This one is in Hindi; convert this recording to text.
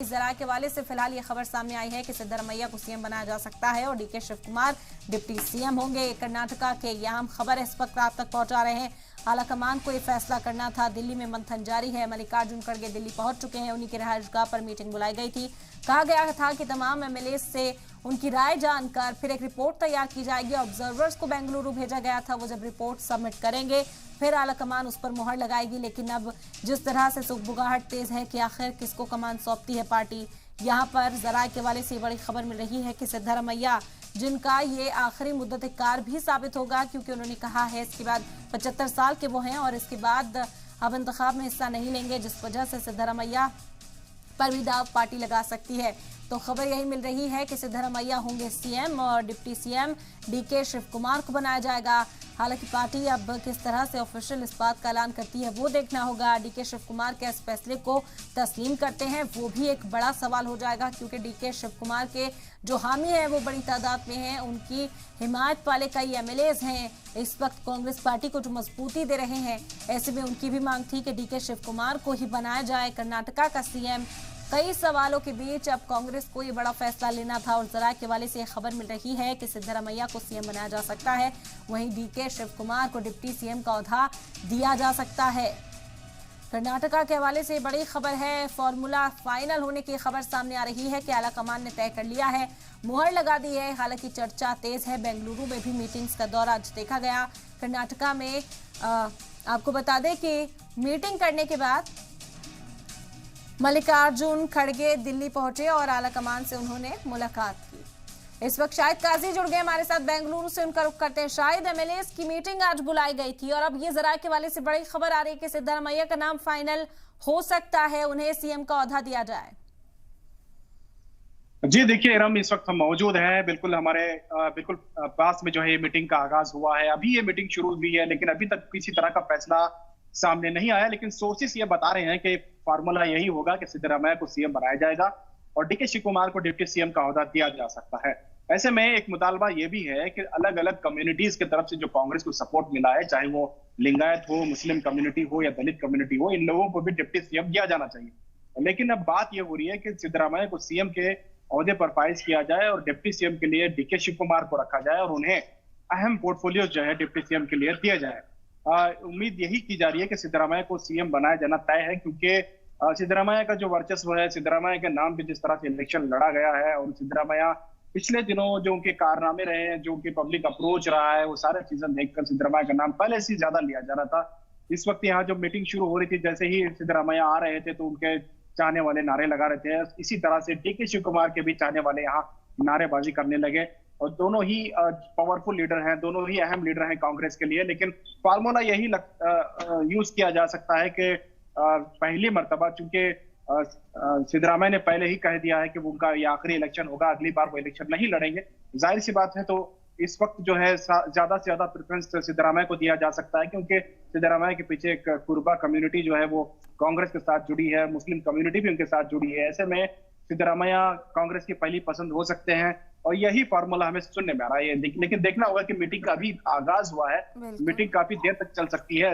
जरा के हवाले से फिलहाल ये खबर सामने आई है कि सिद्धरामैया को सीएम बनाया जा सकता है और DK Shivakumar deputy CM होंगे। कर्नाटका के ये अहम खबर इस वक्त आप तक पहुंचा रहे हैं। आलाकमान को ये फैसला करना था। दिल्ली में मंथन जारी है। मल्लिकार्जुन खड़गे दिल्ली पहुंच चुके हैं। उन्हीं की रिहाइशगाह पर मीटिंग बुलाई गई थी। कहा गया था कि तमाम एमएलए से उनकी राय जानकर फिर एक रिपोर्ट तैयार की जाएगी। ऑब्जर्वर्स को बेंगलुरु भेजा गया था। वो जब रिपोर्ट सबमिट करेंगे फिर आलाकमान उस पर मुहर लगाएगी। लेकिन अब जिस तरह से सुगबुगाहट तेज है कि आखिर किसको कमान सौंपती है पार्टी, यहाँ पर जरा के हवाले से बड़ी खबर मिल रही है कि सिद्धरामैया, जिनका ये आखिरी मुद्दत कार भी साबित होगा, क्योंकि उन्होंने कहा है इसके बाद 75 साल के वो हैं और इसके बाद अब इंतखाब में हिस्सा नहीं लेंगे, जिस वजह से सिद्धरामैया पर भी दाव पार्टी लगा सकती है। तो खबर यही मिल रही है कि सिद्धरामैया होंगे सीएम और deputy CM DK Shivakumar को बनाया जाएगा। हालांकि पार्टी अब किस तरह से ऑफिशियल इस बात का ऐलान करती है वो देखना होगा। डीके शिव कुमार के इस फैसले को तस्लीम करते हैं वो भी एक बड़ा सवाल हो जाएगा, क्योंकि डीके शिव कुमार के जो हामी हैं वो बड़ी तादाद में हैं। उनकी हिमायत वाले कई एमएलएज हैं इस वक्त कांग्रेस पार्टी को जो मजबूती दे रहे हैं। ऐसे में उनकी भी मांग थी कि डीके शिव कुमार को ही बनाया जाए कर्नाटका का सीएम। कई सवालों के बीच अब कांग्रेस को ये बड़ा फैसला लेना था और जरा के हवाले से खबर मिल रही है कि सिद्धरामैया को सीएम बनाया जा सकता है, वहीं डीके शिव कुमार को डिप्टी सीएम का ओहदा दिया जा सकता है। कर्नाटका के हवाले से बड़ी खबर है। फॉर्मूला फाइनल होने की खबर सामने आ रही है कि आलाकमान ने तय कर लिया है, मुहर लगा दी है। हालांकि चर्चा तेज है। बेंगलुरु में भी मीटिंग्स का दौर आज देखा गया। कर्नाटका में आपको बता दें कि मीटिंग करने के बाद मल्लिकार्जुन खड़गे दिल्ली पहुंचे और आलाकमान से उन्होंने मुलाकात की। इस वक्त शाहिद काजी जुड़ गए हमारे साथ बेंगलुरु से, उनका रुख करते हैं। शाहिद, एमएलए की मीटिंग आज बुलाई गई थी और अब ये जरा के वाले से बड़ी खबर आ रही है कि सिद्धरामैया का नाम फाइनल हो सकता है, उन्हें सीएम का ओहदा दिया जाए। जी देखिए इरम, इस वक्त हम मौजूद हैं बिल्कुल हमारे बिल्कुल पास में जो है मीटिंग का आगाज हुआ है। अभी ये मीटिंग शुरू हुई है लेकिन अभी तक किसी तरह का फैसला सामने नहीं आया। लेकिन सोर्सेस ये बता रहे हैं कि फार्मूला यही होगा कि सिद्धरामैया को सीएम बनाया जाएगा और डीके शिव कुमार को डिप्टी सीएम का ओहदा दिया जा सकता है। ऐसे में एक मुतालबा ये भी है कि अलग अलग कम्युनिटीज की तरफ से जो कांग्रेस को सपोर्ट मिला है, चाहे वो लिंगायत हो, मुस्लिम कम्युनिटी हो या दलित कम्युनिटी हो, इन लोगों को भी डिप्टी सीएम दिया जाना चाहिए। लेकिन अब बात यह हो रही है कि सिद्धरामैया को सीएम के ओहदे पर फाइज किया जाए और डिप्टी सीएम के लिए डीके शिव कुमार को रखा जाए और उन्हें अहम पोर्टफोलियो जो है डिप्टी सीएम के लिए दिया जाए। उम्मीद यही की जा रही है कि सिद्धरामैया को सीएम बनाया जाना तय है, क्योंकि सिद्धरामैया का जो वर्चस्व है, सिद्धरामैया के नाम पे जिस तरह से इलेक्शन लड़ा गया है और सिद्धरामैया पिछले दिनों जो उनके कारनामे रहे हैं, जो उनकी पब्लिक अप्रोच रहा है, वो सारे चीजें देखकर सिद्धरामैया का नाम पहले से ज्यादा लिया जा रहा था। इस वक्त यहाँ जो मीटिंग शुरू हो रही थी, जैसे ही सिद्धरामैया आ रहे थे तो उनके चाहने वाले नारे लगा रहे थे। इसी तरह से डीके शिव कुमार के भी चाहने वाले यहाँ नारेबाजी करने लगे और दोनों ही पावरफुल लीडर हैं, दोनों ही अहम लीडर हैं कांग्रेस के लिए। लेकिन फार्मूला यही यूज किया जा सकता है कि पहली मर्तबा, चूंकि सिद्धरामैया ने पहले ही कह दिया है कि उनका ये आखिरी इलेक्शन होगा, अगली बार वो इलेक्शन नहीं लड़ेंगे, जाहिर सी बात है। तो इस वक्त जो है ज्यादा से ज्यादा प्रेफरेंस सिद्धरामैया को दिया जा सकता है, क्योंकि सिद्धरामैया के पीछे एक कुर्बा कम्युनिटी जो है वो कांग्रेस के साथ जुड़ी है, मुस्लिम कम्युनिटी भी उनके साथ जुड़ी है। ऐसे में सिद्धरामैया कांग्रेस की पहली पसंद हो सकते हैं और यही फार्मूला हमें सुनने में आ रहा है। लेकिन देखना होगा कि मीटिंग का अभी आगाज हुआ है, मीटिंग काफी देर तक चल सकती है।